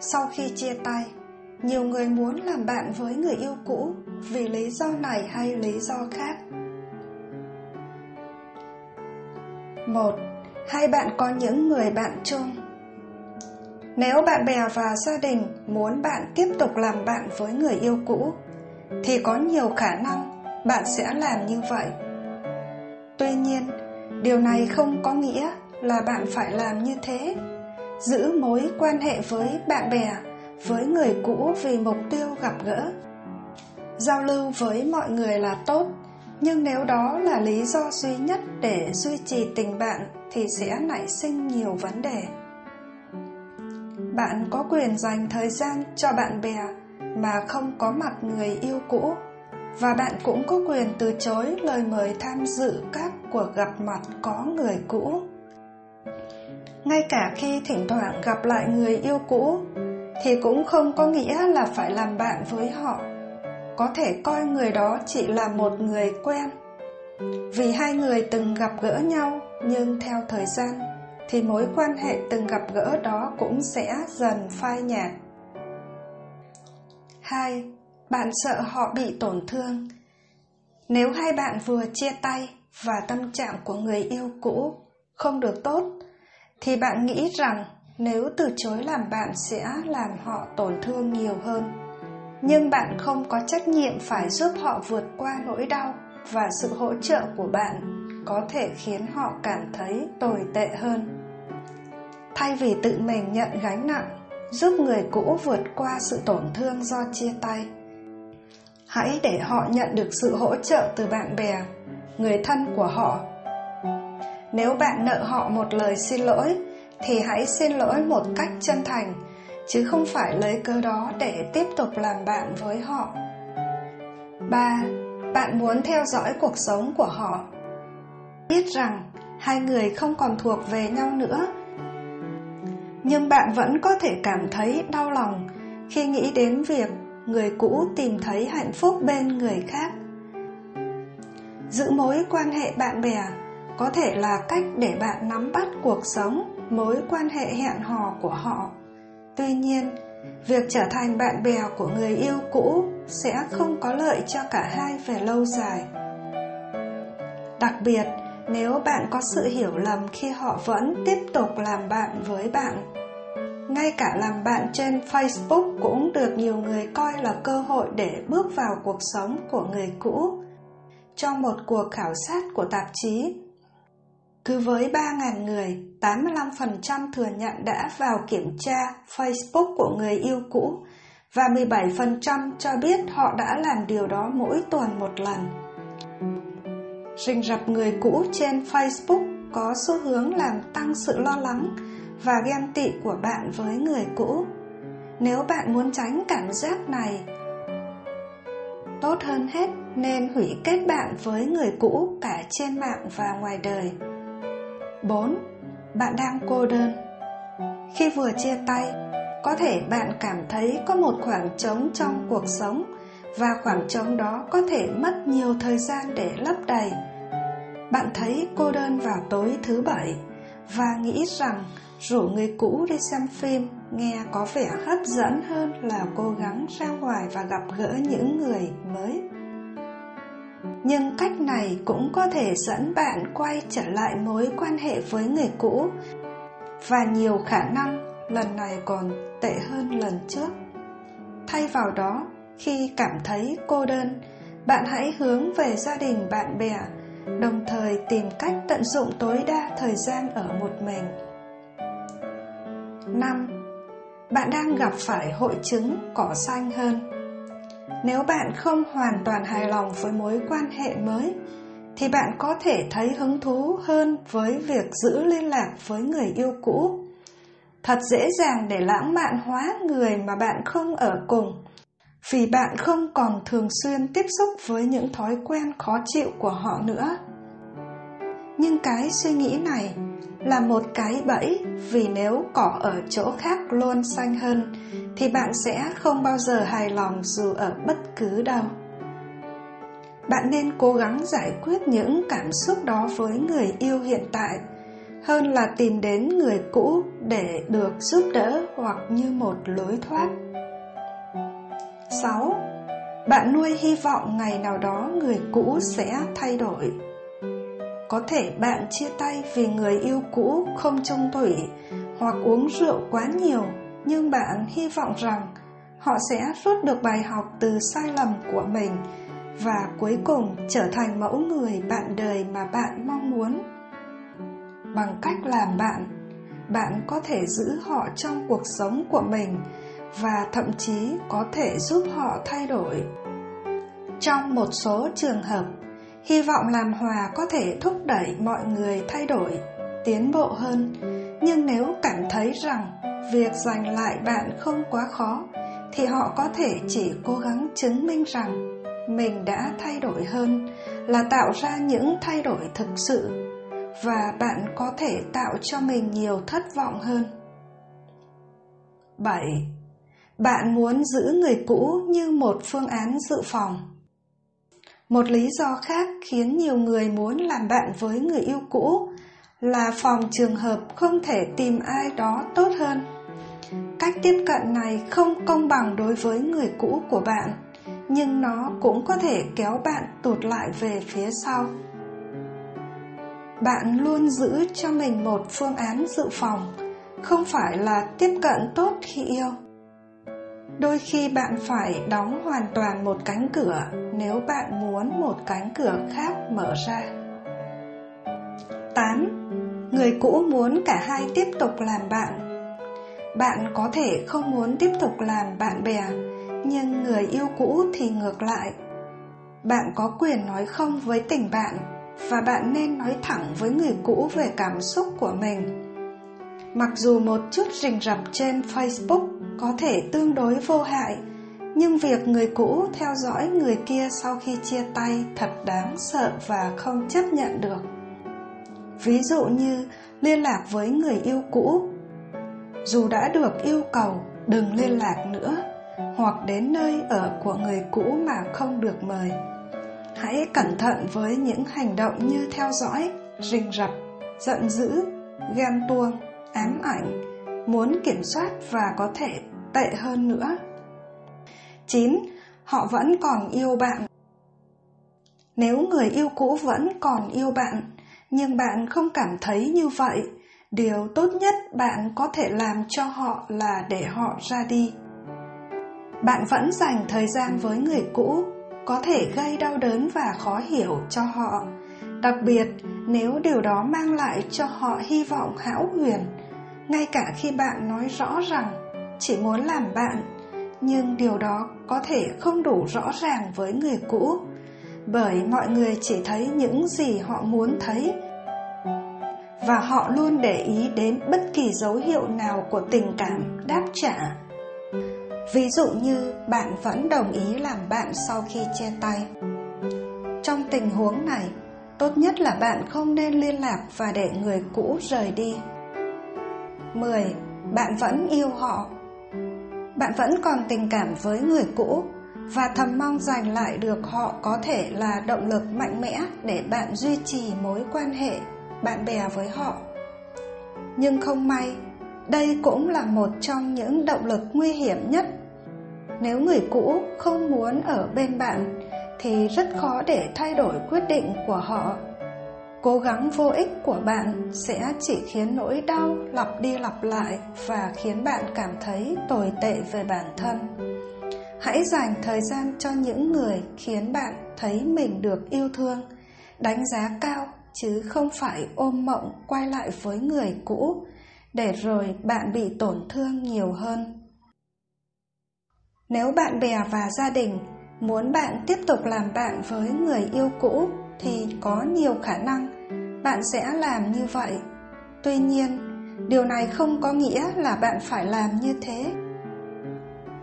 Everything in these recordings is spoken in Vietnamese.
Sau khi chia tay, nhiều người muốn làm bạn với người yêu cũ vì lý do này hay lý do khác. 1. Hay bạn có những người bạn chung? Nếu bạn bè và gia đình muốn bạn tiếp tục làm bạn với người yêu cũ, thì có nhiều khả năng bạn sẽ làm như vậy. Tuy nhiên, điều này không có nghĩa là bạn phải làm như thế. Giữ mối quan hệ với bạn bè, với người cũ vì mục tiêu gặp gỡ. Giao lưu với mọi người là tốt, nhưng nếu đó là lý do duy nhất để duy trì tình bạn thì sẽ nảy sinh nhiều vấn đề. Bạn có quyền dành thời gian cho bạn bè mà không có mặt người yêu cũ, và bạn cũng có quyền từ chối lời mời tham dự các cuộc gặp mặt có người cũ. Ngay cả khi thỉnh thoảng gặp lại người yêu cũ thì cũng không có nghĩa là phải làm bạn với họ. Có thể coi người đó chỉ là một người quen, vì hai người từng gặp gỡ nhau, nhưng theo thời gian thì mối quan hệ từng gặp gỡ đó cũng sẽ dần phai nhạt. 2. Bạn sợ họ bị tổn thương. Nếu hai bạn vừa chia tay và tâm trạng của người yêu cũ không được tốt, thì bạn nghĩ rằng nếu từ chối làm bạn sẽ làm họ tổn thương nhiều hơn. Nhưng bạn không có trách nhiệm phải giúp họ vượt qua nỗi đau, và sự hỗ trợ của bạn có thể khiến họ cảm thấy tồi tệ hơn. Thay vì tự mình nhận gánh nặng, giúp người cũ vượt qua sự tổn thương do chia tay, hãy để họ nhận được sự hỗ trợ từ bạn bè, người thân của họ. Nếu bạn nợ họ một lời xin lỗi, thì hãy xin lỗi một cách chân thành, chứ không phải lấy cớ đó để tiếp tục làm bạn với họ. 3. Bạn muốn theo dõi cuộc sống của họ. Biết rằng hai người không còn thuộc về nhau nữa, nhưng bạn vẫn có thể cảm thấy đau lòng khi nghĩ đến việc người cũ tìm thấy hạnh phúc bên người khác. Giữ mối quan hệ bạn bè có thể là cách để bạn nắm bắt cuộc sống, mối quan hệ hẹn hò của họ. Tuy nhiên, việc trở thành bạn bè của người yêu cũ sẽ không có lợi cho cả hai về lâu dài. Đặc biệt, nếu bạn có sự hiểu lầm khi họ vẫn tiếp tục làm bạn với bạn. Ngay cả làm bạn trên Facebook cũng được nhiều người coi là cơ hội để bước vào cuộc sống của người cũ. Trong một cuộc khảo sát của tạp chí, cứ với 3.000 người, 85% thừa nhận đã vào kiểm tra Facebook của người yêu cũ, và 17% cho biết họ đã làm điều đó mỗi tuần một lần. Rình rập người cũ trên Facebook có xu hướng làm tăng sự lo lắng và ghen tị của bạn với người cũ. Nếu bạn muốn tránh cảm giác này, tốt hơn hết nên hủy kết bạn với người cũ cả trên mạng và ngoài đời. 4. Bạn đang cô đơn. Khi vừa chia tay, có thể bạn cảm thấy có một khoảng trống trong cuộc sống, và khoảng trống đó có thể mất nhiều thời gian để lấp đầy. Bạn thấy cô đơn vào tối thứ Bảy và nghĩ rằng rủ người cũ đi xem phim nghe có vẻ hấp dẫn hơn là cố gắng ra ngoài và gặp gỡ những người mới. Nhưng cách này cũng có thể dẫn bạn quay trở lại mối quan hệ với người cũ, và nhiều khả năng lần này còn tệ hơn lần trước. Thay vào đó, khi cảm thấy cô đơn, bạn hãy hướng về gia đình bạn bè, đồng thời tìm cách tận dụng tối đa thời gian ở một mình. 5. Bạn đang gặp phải hội chứng cỏ xanh hơn. Nếu bạn không hoàn toàn hài lòng với mối quan hệ mới, thì bạn có thể thấy hứng thú hơn với việc giữ liên lạc với người yêu cũ. Thật dễ dàng để lãng mạn hóa người mà bạn không ở cùng, vì bạn không còn thường xuyên tiếp xúc với những thói quen khó chịu của họ nữa. Nhưng cái suy nghĩ này là một cái bẫy, vì nếu cỏ ở chỗ khác luôn xanh hơn, thì bạn sẽ không bao giờ hài lòng dù ở bất cứ đâu. Bạn nên cố gắng giải quyết những cảm xúc đó với người yêu hiện tại, hơn là tìm đến người cũ để được giúp đỡ hoặc như một lối thoát. 6. Bạn nuôi hy vọng ngày nào đó người cũ sẽ thay đổi. Có thể bạn chia tay vì người yêu cũ không chung thủy hoặc uống rượu quá nhiều, nhưng bạn hy vọng rằng họ sẽ rút được bài học từ sai lầm của mình và cuối cùng trở thành mẫu người bạn đời mà bạn mong muốn. Bằng cách làm bạn có thể giữ họ trong cuộc sống của mình và thậm chí có thể giúp họ thay đổi. Trong một số trường hợp, hy vọng làm hòa có thể thúc đẩy mọi người thay đổi, tiến bộ hơn. Nhưng nếu cảm thấy rằng việc giành lại bạn không quá khó, thì họ có thể chỉ cố gắng chứng minh rằng mình đã thay đổi hơn là tạo ra những thay đổi thực sự, và bạn có thể tạo cho mình nhiều thất vọng hơn. 7. Bạn muốn giữ người cũ như một phương án dự phòng. Một lý do khác khiến nhiều người muốn làm bạn với người yêu cũ là phòng trường hợp không thể tìm ai đó tốt hơn. Cách tiếp cận này không công bằng đối với người cũ của bạn, nhưng nó cũng có thể kéo bạn tụt lại về phía sau. Bạn luôn giữ cho mình một phương án dự phòng, không phải là tiếp cận tốt khi yêu. Đôi khi bạn phải đóng hoàn toàn một cánh cửa nếu bạn muốn một cánh cửa khác mở ra. 8. Người cũ muốn cả hai tiếp tục làm bạn. Bạn có thể không muốn tiếp tục làm bạn bè, nhưng người yêu cũ thì ngược lại. Bạn có quyền nói không với tình bạn, và bạn nên nói thẳng với người cũ về cảm xúc của mình. Mặc dù một chút rình rập trên Facebook có thể tương đối vô hại, nhưng việc người cũ theo dõi người kia sau khi chia tay thật đáng sợ và không chấp nhận được. Ví dụ như liên lạc với người yêu cũ, dù đã được yêu cầu đừng liên lạc nữa, hoặc đến nơi ở của người cũ mà không được mời. Hãy cẩn thận với những hành động như theo dõi, rình rập, giận dữ, ghen tuông, ám ảnh, muốn kiểm soát và có thể tệ hơn nữa. 9. Họ vẫn còn yêu bạn. Nếu người yêu cũ vẫn còn yêu bạn, nhưng bạn không cảm thấy như vậy, điều tốt nhất bạn có thể làm cho họ là để họ ra đi. Bạn vẫn dành thời gian với người cũ, có thể gây đau đớn và khó hiểu cho họ, đặc biệt nếu điều đó mang lại cho họ hy vọng hão huyền, ngay cả khi bạn nói rõ rằng chỉ muốn làm bạn, nhưng điều đó có thể không đủ rõ ràng với người cũ, bởi mọi người chỉ thấy những gì họ muốn thấy, và họ luôn để ý đến bất kỳ dấu hiệu nào của tình cảm đáp trả. Ví dụ như bạn vẫn đồng ý làm bạn sau khi chia tay. Trong tình huống này, tốt nhất là bạn không nên liên lạc và để người cũ rời đi. 10. Bạn vẫn yêu họ. Bạn vẫn còn tình cảm với người cũ và thầm mong giành lại được họ có thể là động lực mạnh mẽ để bạn duy trì mối quan hệ bạn bè với họ. Nhưng không may, đây cũng là một trong những động lực nguy hiểm nhất. Nếu người cũ không muốn ở bên bạn thì rất khó để thay đổi quyết định của họ. Cố gắng vô ích của bạn sẽ chỉ khiến nỗi đau lặp đi lặp lại và khiến bạn cảm thấy tồi tệ về bản thân. Hãy dành thời gian cho những người khiến bạn thấy mình được yêu thương, đánh giá cao, chứ không phải ôm mộng quay lại với người cũ, để rồi bạn bị tổn thương nhiều hơn. Nếu bạn bè và gia đình muốn bạn tiếp tục làm bạn với người yêu cũ thì có nhiều khả năng bạn sẽ làm như vậy. Tuy nhiên, điều này không có nghĩa là bạn phải làm như thế.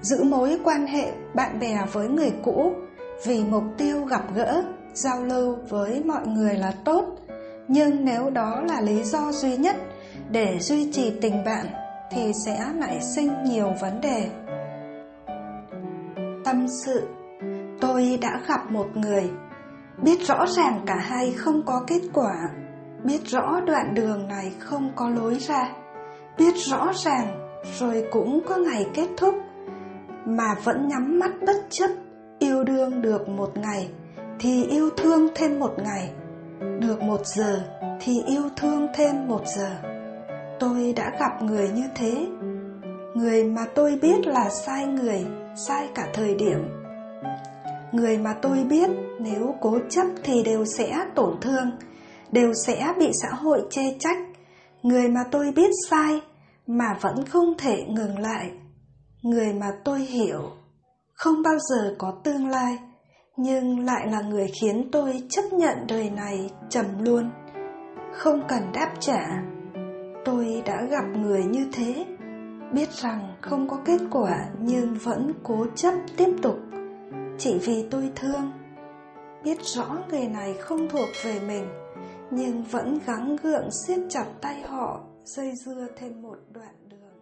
Giữ mối quan hệ bạn bè với người cũ vì mục tiêu gặp gỡ, giao lưu với mọi người là tốt, nhưng nếu đó là lý do duy nhất để duy trì tình bạn thì sẽ nảy sinh nhiều vấn đề. Tâm sự. Tôi đã gặp một người, biết rõ ràng cả hai không có kết quả, biết rõ đoạn đường này không có lối ra, biết rõ ràng rồi cũng có ngày kết thúc, mà vẫn nhắm mắt bất chấp yêu đương được một ngày thì yêu thương thêm một ngày, được 1 giờ thì yêu thương thêm 1 giờ. Tôi đã gặp người như thế, người mà tôi biết là sai người, sai cả thời điểm. Người mà tôi biết nếu cố chấp thì đều sẽ tổn thương, đều sẽ bị xã hội chê trách. Người mà tôi biết sai mà vẫn không thể ngừng lại. Người mà tôi hiểu không bao giờ có tương lai, nhưng lại là người khiến tôi chấp nhận đời này trầm luôn, không cần đáp trả. Tôi đã gặp người như thế, biết rằng không có kết quả nhưng vẫn cố chấp tiếp tục, chỉ vì tôi thương. Biết rõ người này không thuộc về mình, nhưng vẫn gắng gượng siết chặt tay họ, dây dưa thêm một đoạn đường.